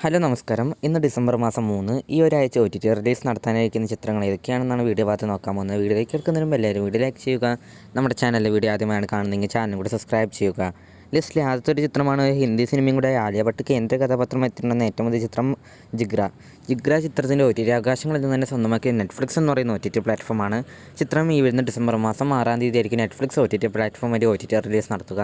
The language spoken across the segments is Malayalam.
ഹലോ നമസ്കാരം. ഇന്ന് ഡിസംബർ മാസം 3 ഈ ഒരാഴ്ച OTT റിലീസ് നടത്താനിരിക്കുന്ന ചിത്രങ്ങൾ ഏതൊക്കെയാണെന്നാണ് വീഡിയോ ഭാഗത്ത് നോക്കാൻ പോകുന്നത്. വീഡിയോയിലേക്ക് എടുക്കുന്നതിനും എല്ലാവരും വീഡിയോ ലൈക്ക് ചെയ്യുക. നമ്മുടെ ചാനലിലെ വീഡിയോ ആദ്യമായാണ് കാണുന്നതെങ്കിൽ ചാനൽ കൂടി സബ്സ്ക്രൈബ് ചെയ്യുക. ലിസ്റ്റിലെ ആദ്യത്തെ ഒരു ചിത്രമാണ് ഹിന്ദി സിനിമയും കൂടെ ആലിയ ഭട്ട് കേന്ദ്ര കഥാപാത്രം എത്തിയിട്ടുണ്ടെന്ന ഏറ്റവും പുതിയ ചിത്രം ജിഗ്ര ചിത്രത്തിൻ്റെ OTT അവകാശങ്ങളിൽ നിന്ന് തന്നെ സ്വന്തമാക്കിയ നെറ്റ്ഫ്ലിക്സ് എന്ന് പറയുന്ന OTT പ്ലാറ്റ്ഫോമാണ്. ചിത്രം ഈ വരുന്ന ഡിസംബർ മാസം 6 ആയിരിക്കും നെറ്റ്ഫ്ലിക്സ് OTT പ്ലാറ്റ്ഫോം വഴി OTT റിലീസ് നടത്തുക.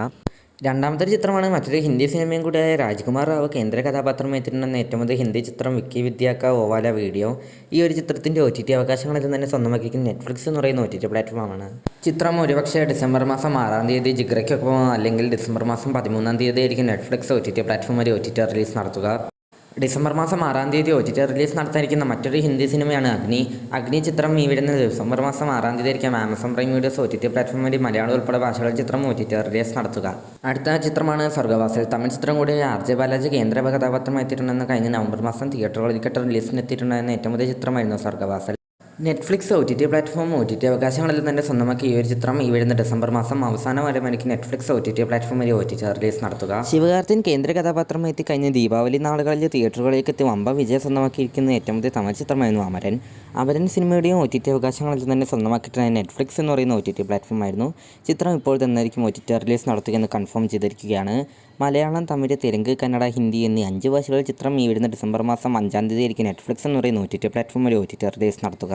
രണ്ടാമത്തെ ചിത്രമാണ് മറ്റൊരു ഹിന്ദി സിനിമയും കൂടിയായ രാജ്കുമാർ റാവു കേന്ദ്ര കഥാപാത്രം എത്തിയിട്ടുണ്ടെന്ന ഏറ്റവും പുതിയ ഹിന്ദി ചിത്രം വിക്കി വിദ്യ കാ ഓവാല വീഡിയോ. ഈ ഒരു ചിത്രത്തിൻ്റെ OTT അവകാശങ്ങളിൽ തന്നെ സ്വന്തമാക്കിയിരിക്കുന്ന നെറ്റ്ഫ്ലിക്സ് എന്ന് പറയുന്ന OTT പ്ലാറ്റ്ഫോമാണ്. ചിത്രം ഒരുപക്ഷെ ഡിസംബർ മാസം 6 ജിഗ്രയ്ക്കൊപ്പം അല്ലെങ്കിൽ ഡിസംബർ മാസം 13 ആയിരിക്കും നെറ്റ്ഫ്ലിക്സ് OTT പ്ലാറ്റ്ഫോം വഴി OTT റിലീസ് നടത്തുക. ഡിസംബർ മാസം 6 OTT റിലീസ് നടത്താനിരിക്കുന്ന മറ്റൊരു ഹിന്ദി സിനിമയാണ് അഗ്നി ചിത്രം ഈ വരുന്ന ഡിസംബർ മാസം 6 ആയിരിക്കും Amazon prime videos OTT platform വഴി മലയാളം ഉൾപ്പെടെ ഭാഷകളുടെ ചിത്രം OTT റിലീസ് നടത്തുക. അടുത്ത ചിത്രമാണ് സ്വർഗ്ഗവാസിൽ. തമിഴ് ചിത്രം കൂടി RJ ബാലാജി കേന്ദ്ര കഥാപാത്രമായി എത്തിയിട്ടുണ്ടെന്ന് കഴിഞ്ഞ നവംബർ മാസം തിയേറ്ററുകളിൽ റിലീസിനെത്തിയിട്ടുണ്ടായിരുന്ന ഏറ്റവും പുതിയ ചിത്രമായിരുന്നു സ്വർഗ്ഗവാസിൽ. നെറ്റ്ഫ്ലിക്സ് OTT പ്ലാറ്റ്ഫോം OTT അവകാശങ്ങളിൽ തന്നെ സ്വന്തമാക്കി ഈ ഒരു ചിത്രം ഈ വരുന്ന ഡിസംബർ മാസം അവസാനം വരെ എനിക്ക് നെറ്റ്ഫ്ലിക്സ് OTT പ്ലാറ്റ്ഫോം വഴി OTT റിലീസ് നടത്തുക. ശിവകാർത്തിൻ കേന്ദ്ര കഥാപാത്രം എത്തിക്കഴിഞ്ഞ ദീപാവലി നാളുകളിൽ തിയേറ്ററുകളിലേക്ക് എത്തി വമ്പ വിജയം സ്വന്തമാക്കിയിരിക്കുന്ന ഏറ്റവും പുതിയ തമിഴ് ചിത്രമായിരുന്നു അമരൻ സിനിമയുടെയും OTT അവകാശങ്ങളിൽ തന്നെ സ്വന്തമാക്കിയിട്ടുള്ള നെറ്റ്ഫ്ലിക്സ് എന്ന് പറയുന്ന OTT പ്ലാറ്റ്ഫോം ആയിരുന്നു. ചിത്രം ഇപ്പോൾ തന്നെയായിരിക്കും OTT റിലീസ് നടത്തുകയെന്ന് കൺഫേം ചെയ്തിരിക്കുകയാണ്. മലയാളം, തമിഴ്, തെലുങ്ക്, കന്നഡ, ഹിന്ദി എന്നീ 5 ഭാഷകളിൽ ചിത്രം ഈ വരുന്ന ഡിസംബർ മാസം 5 ആയിരിക്കും നെറ്റ്ഫ്ലിക്സ് എന്ന് പറയുന്ന OTT പ്ലാറ്റ്ഫോം വഴി OTT റിലീസ് നടത്തുക.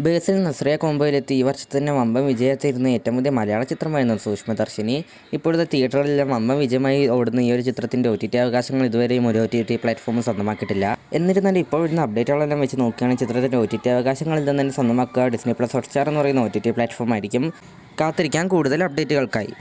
ബേസിൽ നസ്രിയ കോംബോയിലെത്തി ഈ വർഷത്തെ തന്നെ വമ്പൻ വിജയത്തിരുന്ന ഏറ്റവും പുതിയ മലയാള ചിത്രമായിരുന്നു സൂക്ഷ്മദർശിനി. ഇപ്പോഴത്തെ തിയേറ്ററുകളിലെല്ലാം വമ്പൻ വിജയമായി ഓടുന്ന ഈ ഒരു ചിത്രത്തിൻ്റെ OTT അവകാശങ്ങൾ ഇതുവരെയും ഒരു OTT പ്ലാറ്റ്ഫോമും സ്വന്തമാക്കിയിട്ടില്ല. എന്നിരുന്നാലും ഇപ്പോൾ വരുന്ന അപ്ഡേറ്റുകളെല്ലാം വെച്ച് നോക്കുകയാണെങ്കിൽ ചിത്രത്തിൻ്റെ OTT അവകാശങ്ങളിൽ നിന്ന് തന്നെ സ്വന്തമാക്കുക ഡിസ്നി+ ഹോട്ട്സ്റ്റാർ എന്ന് പറയുന്ന OTT പ്ലാറ്റ്ഫോം ആയിരിക്കും. കാത്തിരിക്കാൻ കൂടുതൽ അപ്ഡേറ്റുകൾക്കായി.